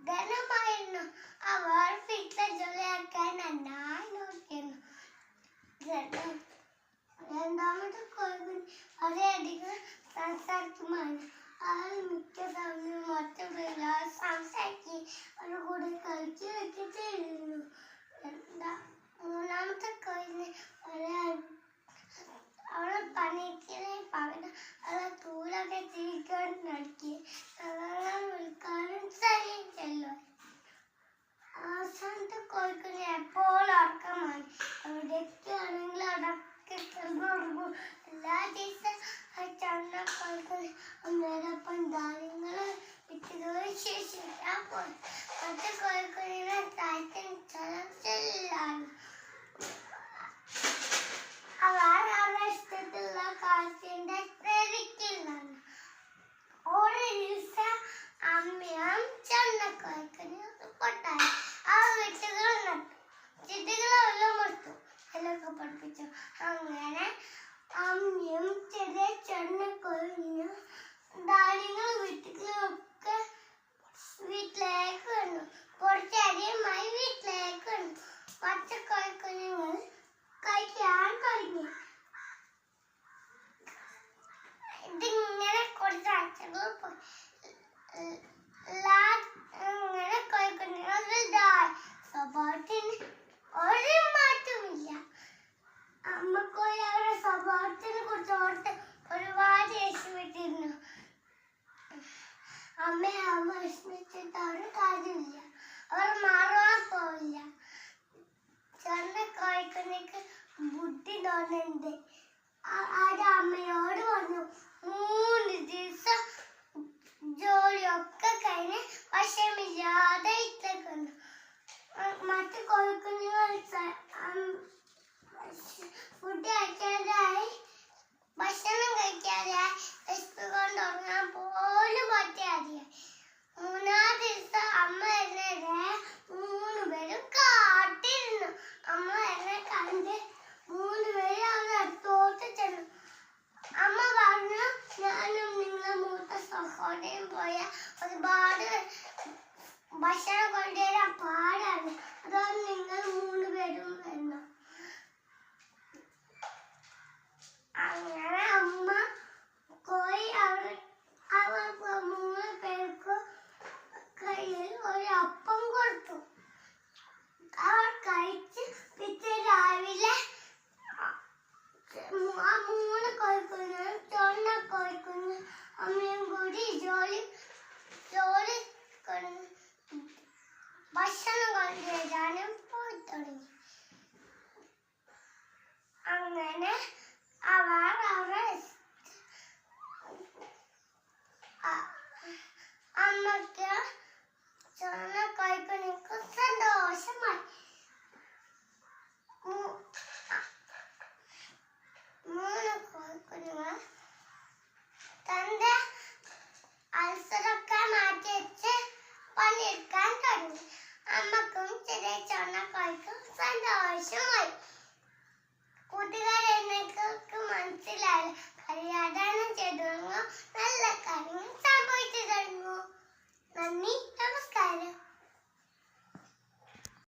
ഘനമായിരുന്നു. അവർ വീട്ടിലെ ജോലിയാക്കാൻ നന്നായി നോക്കിയിരുന്നു. രണ്ടാമത്തെ കോഴിക്കുഞ്ഞ് വളരെയധികം സംസാരിക്കുമായിരുന്നു. അവൾ മിക്ക സമയവും മറ്റുള്ളവർ സംസാരിക്കുകയും അവരുടെ കൂടെ കളിക്കുകയൊക്കെ ചെയ്തിരുന്നു. മൂന്നാമത്തെ കോഴിന് അവളെ പണിക്കിനെ പകരം അവളെ തൂലൊക്കെ തിരിക്കാൻ നടക്കി വിൽക്കാനും സഹിച്ചല്ലോ. അവസാനത്തെ കോഴിക്കുഞ്ഞ് എപ്പോഴും ഉറക്കമാണ്. എവിടെയൊക്കെയാണെങ്കിൽ അടക്കെ കിടന്നുറങ്ങും. എല്ലാ ദിവസവും ആ ചന്ന കോഴിക്കുഞ്ഞ് അമ്മയോടൊപ്പം ധാന്യങ്ങൾ വിറ്റുകയും ശേഷിക്കാൻ പോയി. മറ്റു കോഴിക്കുഞ്ഞിനെ താഴ്ത്താൻ സ്ഥലമില്ലായിരുന്നു. അവർ അവരുടെ ഇഷ്ടത്തിലുള്ള കാഴ്ചയുടെ പ്രേരിക്കില്ലാണ്. ഒരു ദിവസം അമ്മയും ചന്നക്കോഴിക്കുഞ്ഞും പൊട്ടായി. ആ വിത്തുകൾ നട്ടു. ചെടികളെല്ലാം മുറിച്ചു. എല്ലൊക്കെ പഠിപ്പിച്ചു. അങ്ങനെ അമ്മയും ചെറിയ ചന്നക്കോഴിഞ്ഞും ധാന്യങ്ങൾ വിത്തുകളൊക്കെ വീട്ടിലേക്ക് വന്നു. കുറച്ചധികമായി വീട്ടിലേക്ക് വന്നു. പച്ചക്കോഴിക്കുഞ്ഞുങ്ങൾ കഴിക്കാൻ തുടങ്ങി. ഇതിങ്ങനെ കുറച്ച് ആഴ്ചകൾ പോയി. ഇങ്ങനെ കോഴിക്കുഞ്ഞുങ്ങൾ വലുതായി. സ്വഭാവത്തിന് ഒരു മാറ്റമില്ല. അമ്മക്കോഴി അവരുടെ സ്വഭാവത്തിനെ കുറിച്ച് ഓർത്ത് ഒരുപാട് ദേഷ്യപ്പെട്ടിരുന്നു. അമ്മയെ വിഷമിച്ചിട്ട് ഒരു കാര്യമില്ല. അവർ മാറാൻ പോവില്ല. ചെറിയ കോഴിക്കുഞ്ഞിക്ക് ബുദ്ധി തോന്നുന്നുണ്ട്. അത് അമ്മയോട് പറഞ്ഞു. 3 ദിവസം ജോലിയൊക്കെ കഴിഞ്ഞ് വിഷമില്ലാതെ ഇട്ടേക്ക് വന്നു. മറ്റു കോഴിക്കുഞ്ഞുങ്ങൾ ഫുഡ് കഴിക്കാതായി, ഭക്ഷണം കഴിക്കാതായി, വിശപ്പ് കൊണ്ട് ഉറങ്ങാൻ പോലും പറ്റാതെയായി. 3-ാം ദിവസം അമ്മ വരുന്നവരെ 3 പേരും കാട്ടിരുന്നു. അമ്മ എന്നെ കണ്ട് 3 പേരും അവരുടെ അടുത്തോട്ട് ചെന്നു. അമ്മ പറഞ്ഞു, ഞാനും നിങ്ങളെ മൂത്ത സഹോദരൻ പോയ ഒരുപാട് ഭക്ഷണം കൊണ്ടുവരാൻ പാടാണ്. അതുകൊണ്ട് നിങ്ങൾ 3 പേരും വന്നു. അങ്ങനെ അമ്മ കോഴി അവർക്ക് 3 പേർക്കും കയ്യിൽ ഒരു അപ്പം കൊടുത്തു. അവർ കഴിച്ച് പിറ്റേ രാവിലെ ആ 3 കോഴിക്കുഞ്ഞും ചൊണ്ണ കോഴിക്കുഞ്ഞും അമ്മയും കൂടി ഭക്ഷണം കൊണ്ടുവരാനും പോയി തുടങ്ങി. അങ്ങനെ അവർ അമ്മയ്ക്ക് ചൊണ്ണ കോഴിക്കുഞ്ഞുങ്ങൾക്ക് സന്തോഷമായി. 3 കോഴിക്കുഞ്ഞുങ്ങൾ തന്റെ അത്സരമൊക്കെ മാറ്റി വെച്ച് പണിയെടുക്കാൻ തുടങ്ങി. അമ്മക്കും ചെറിയ ചൊണ്ണ കോഴിക്കും സന്തോഷമായി. കൂട്ടുകാരെ, നിങ്ങൾക്ക് മനസ്സിലായി കളിയാടാനും ചെയ്തു നല്ല കാര്യങ്ങൾ